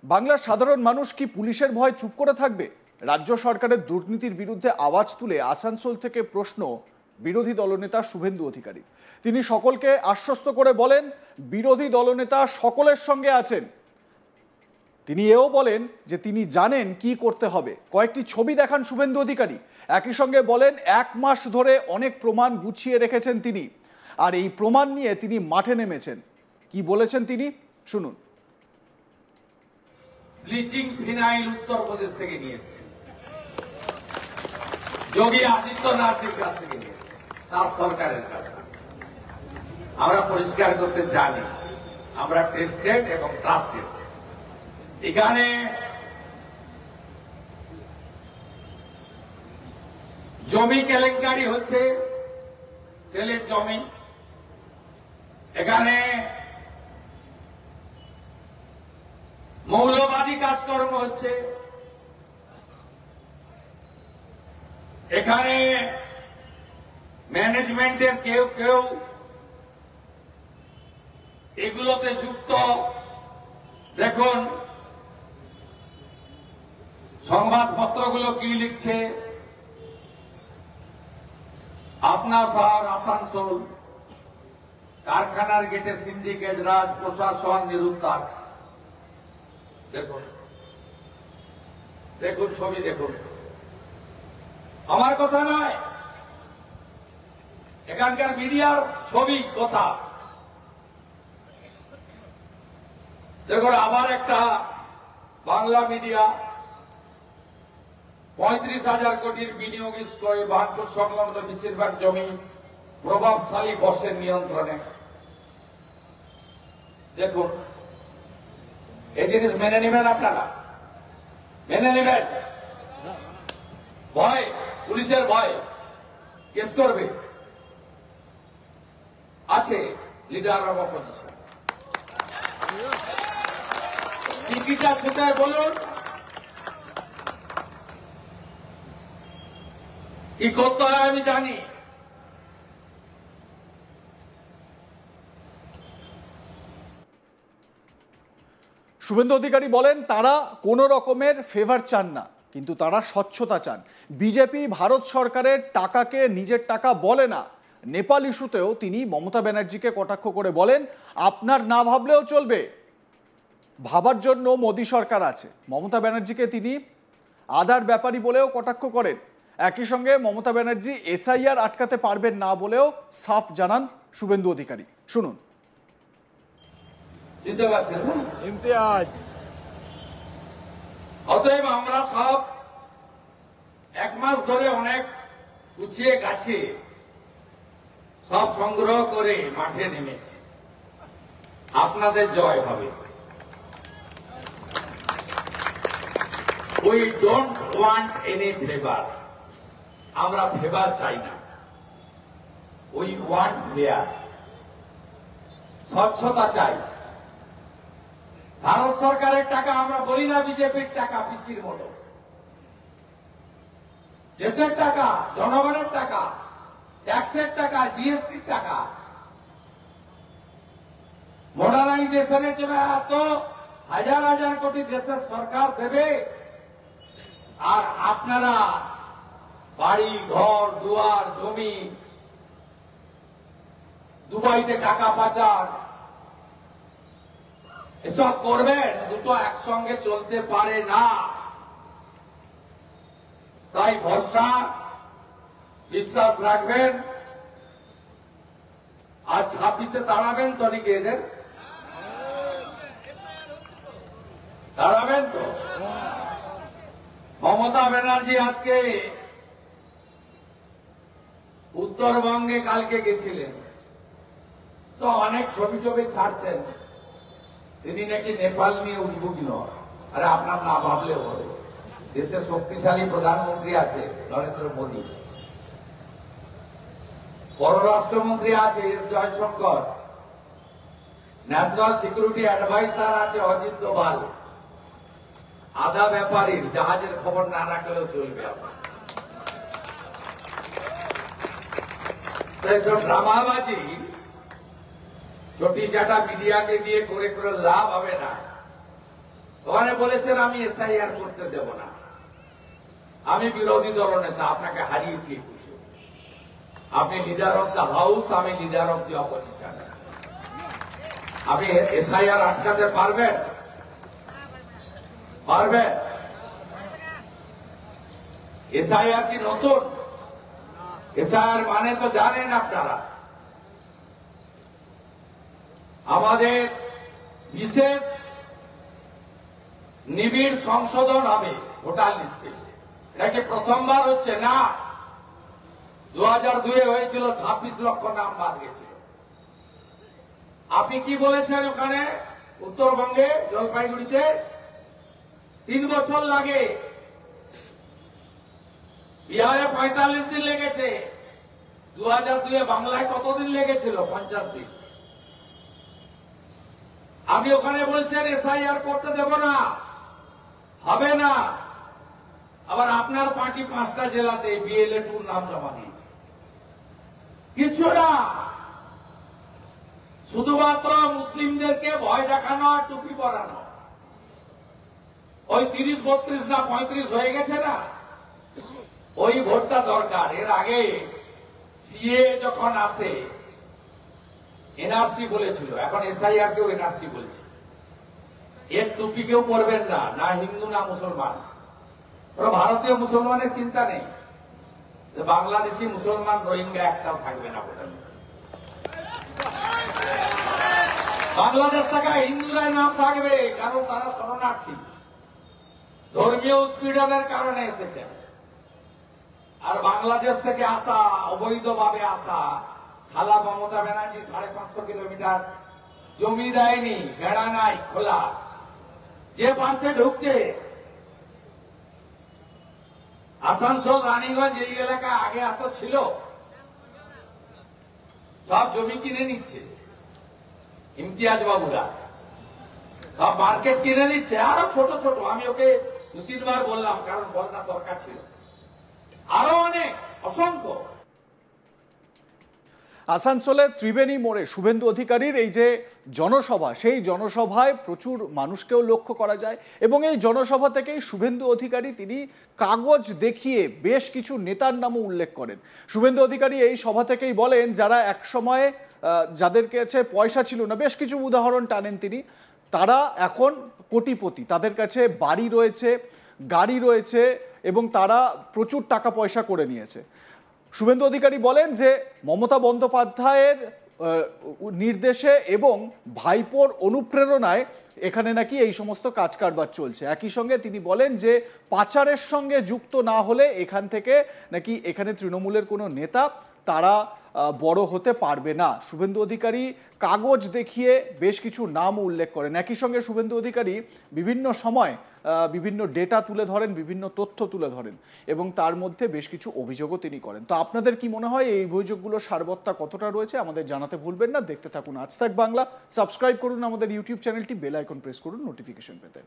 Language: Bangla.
বাংলার সাধারণ মানুষ কি পুলিশের ভয় চুপ করে থাকবে? রাজ্য সরকারের দুর্নীতির বিরুদ্ধে আওয়াজ তুলে আসানসোল থেকে প্রশ্ন বিরোধী দলনেতা শুভেন্দু অধিকারী। তিনি সকলকে আশ্বস্ত করে বলেন, বিরোধী দলনেতা সকলের সঙ্গে আছেন। তিনি এও বলেন যে তিনি জানেন কি করতে হবে। কয়েকটি ছবি দেখান শুভেন্দু অধিকারী। একই সঙ্গে বলেন, 1 মাস ধরে অনেক প্রমাণ গুছিয়ে রেখেছেন তিনি, আর এই প্রমাণ নিয়ে তিনি মাঠে নেমেছেন। কি বলেছেন তিনি শুনুন। ব্লিচিং ফিনাইল উত্তরপ্রদেশ থেকে নিয়ে এসেছে, যোগী আদিত্যনাথের কাছ থেকে নিয়ে এসেছে, তার সরকারের কাছ থেকে। আমরা পরিষ্কার করতে জানি, আমরা টেস্টেড এবং ট্রাস্টেড। এখানে জমি কেলেঙ্কারি হচ্ছে, সেলের জমি। এখানে মৌলবাদী কাজকর্ম হচ্ছে, এখানে ম্যানেজমেন্টের কেউ কেউ এগুলোতে যুক্ত। দেখুন সংবাদপত্রগুলো কি লিখছে। আপনার শহর আসানসোল, কারখানার গেটে সিন্ডিকেট রাজ, প্রশাসন নিরুদ্ধার। দেখুন দেখুন ছবি দেখুন, আমার কথা নয়, এখানকার মিডিয়ার ছবি কথা। দেখুন আবার একটা বাংলা মিডিয়া, 35,000 কোটির বিনিয়োগ করে বাহানপুর সংলগ্ন বেশিরভাগ জমি প্রভাবশালী বসের নিয়ন্ত্রণে। দেখুন এই জিনিস মেনে নেবেন আপনারা? মেনে নেবেন? ভয়, পুলিশের ভয়, কেস করবে আছে লিডার অব অপোজিশন। টিকিটা সেটাই বলুন, কি করতে হয় আমি জানি। শুভেন্দু অধিকারী বলেন, তারা কোনো রকমের ফেভার চান না, কিন্তু তারা স্বচ্ছতা চান। বিজেপি ভারত সরকারের টাকাকে নিজের টাকা বলে না। নেপাল ইস্যুতেও তিনি মমতা ব্যানার্জিকে কটাক্ষ করে বলেন, আপনার না ভাবলেও চলবে, ভাবার জন্য মোদী সরকার আছে। মমতা ব্যানার্জিকে তিনি আধার ব্যাপারী বলেও কটাক্ষ করেন। একই সঙ্গে মমতা ব্যানার্জি এসআইআর আটকাতে পারবেন না বলেও সাফ জানান শুভেন্দু অধিকারী। শুনুন। বুঝতে পারছেন না? ইমতিয়াজ। অতএব আমরা সব 1 মাস ধরে অনেক গুছিয়ে গাছে সব সংগ্রহ করে মাঠে নেমেছি। আপনাদের জয় হবে। We don't want any favor. আমরা ফেভার চাই না। We want fair. স্বচ্ছতা চাই। ভারত সরকারের টাকা আমরা বলি না বিজেপির টাকা, পিসির মতো। দেশের টাকা, জনগণের টাকা, ট্যাক্সের টাকা, জিএসটির টাকা। মডার্নাইজেশনের জন্য এত হাজার হাজার কোটি দেশের সরকার দেবে, আর আপনারা বাড়ি ঘর দুয়ার জমি, দুবাইতে টাকা পাচার, এসব করবেন। দুটো একসঙ্গে চলতে পারে না। তাই ভরসা, বিশ্বাস রাখবেন। আজ 26-এ দাঁড়াবেন তো নাকি? এদের দাঁড়াবেন তো? মমতা ব্যানার্জি আজকে উত্তরবঙ্গে কালকে গেছিলেন, তো অনেক ছবি ছবি ছাড়ছেন তিনি নাকি নেপাল নিয়ে উদ্বিগ্ন। আরে আপনার না ভাবলেও হবে, দেশে শক্তিশালী প্রধানমন্ত্রী আছে নরেন্দ্র মোদী, পররাষ্ট্রমন্ত্রী আছে S Jaishankar, national security advisor আছে অজিত দোভাল। আধা ব্যাপারীর জাহাজের খবর না রাখলেও চলবে। এইসব ড্রামাবাজি চটি চাটা মিডিয়াকে দিয়ে করে করে লাভ হবে না। ওখানে বলেছেন আমি এসআইআর করতে দেব না। আমি বিরোধী দলনেতা, আপনাকে হারিয়েছি একুশে। আপনি লিডার অফ দ্য হাউস, আমি লিডার অফ দি অপোজিশন। আপনি এসআইআর আটকাতে পারবেন? পারবেন? এসআইআর কি নতুন? এসআইআর মানে তো জানেন আপনারা। আমাদের বিশেষ নিবিড় সংশোধন হবে ভোটার লিস্টে। এটা কি প্রথমবার হচ্ছে? না, 2002 হয়েছিল, 26 লক্ষ নাম বাদ গেছিল। আপনি কি বলেছেন ওখানে উত্তরবঙ্গে জলপাইগুড়িতে 3 বছর লাগে, বিহারে 45 দিন লেগেছে, 2002 বাংলায় কতদিন লেগেছিল? 50 দিন। আপনি ওখানে বলছেন এসআইআর করতে দেব না, হবে না। আবার আপনার পার্টি 5টা জেলাতে বিএলএ 2 নাম জমা দিয়েছে। কিছু না, শুধুমাত্র মুসলিমদেরকে ভয় দেখানো আর টুপি পরানো। ওই 30, 32 না 35 হয়ে গেছে না, ওই ভোটটা দরকার। এর আগে সিএ যখন আসে এনআরসি বলেছিল, এখন এসআইআর কেও এনআরসি বলছে। এর টুপি কেউ পরবেন না, না হিন্দু না মুসলমান। ভারতীয় মুসলমানের চিন্তা নেই, বাংলাদেশি মুসলমান রোহিঙ্গা একটাও থাকবে না ভোটার লিস্টে। বাংলাদেশ থেকে হিন্দুরাই নাম থাকবে, কারণ তারা শরণার্থী, ধর্মীয় উৎপীড়নের কারণে এসেছেন। আর বাংলাদেশ থেকে আসা, অবৈধভাবে আসা, খালা মমতা ব্যানার্জি 550 কিলোমিটার জমি দেয়নি, বেড়া নাই খোলা, যে পারছে ঢুকছে। আসানসোল, রানীগঞ্জ এই এলাকা আগে এত ছিল, সব জমি কিনে নিচ্ছে ইমতিয়াজ বাবুরা, সব মার্কেট কিনে নিচ্ছে। আরো ছোট ছোট, আমি ওকে 2-3 বার বললাম, কারণ বলটা দরকার ছিল। আরো অনেক, অসংখ্য। আসানসোলের ত্রিবেণী মোড়ে শুভেন্দু অধিকারীর এই যে জনসভা, সেই জনসভায় প্রচুর মানুষকেও লক্ষ্য করা যায় এবং এই জনসভা থেকেই শুভেন্দু অধিকারী তিনি কাগজ দেখিয়ে বেশ কিছু নেতার নামও উল্লেখ করেন। শুভেন্দু অধিকারী এই সভা থেকেই বলেন যারা একসময় যাদের কাছে পয়সা ছিল না, বেশ কিছু উদাহরণ টানেন তিনি, তারা এখন কোটিপতি, তাদের কাছে বাড়ি রয়েছে, গাড়ি রয়েছে এবং তারা প্রচুর টাকা পয়সা করে নিয়েছে। শুভেন্দু অধিকারী বলেন যে মমতা বন্দ্যোপাধ্যায়ের নির্দেশে এবং ভাইপোর অনুপ্রেরণায় এখানে নাকি এই সমস্ত কাজ কারবার চলছে। একই সঙ্গে তিনি বলেন যে পাচারের সঙ্গে যুক্ত না হলে এখান থেকে নাকি এখানে তৃণমূলের কোনো নেতা তারা বড় হতে পারবে না। শুভেন্দু অধিকারী কাগজ দেখিয়ে বেশ কিছু নাম উল্লেখ করেন। একই সঙ্গে শুভেন্দু অধিকারী বিভিন্ন সময় বিভিন্ন ডেটা তুলে ধরেন, বিভিন্ন তথ্য তুলে ধরেন এবং তার মধ্যে বেশ কিছু অভিযোগও তিনি করেন। তো আপনাদের কি মনে হয় এই অভিযোগগুলোর সারবত্তা কতটা রয়েছে? আমাদের জানাতে ভুলবেন না। দেখতে থাকুন আজ তাক বাংলা, সাবস্ক্রাইব করুন আমাদের ইউটিউব চ্যানেলটি, বেল আইকন প্রেস করুন নোটিফিকেশন পেতে।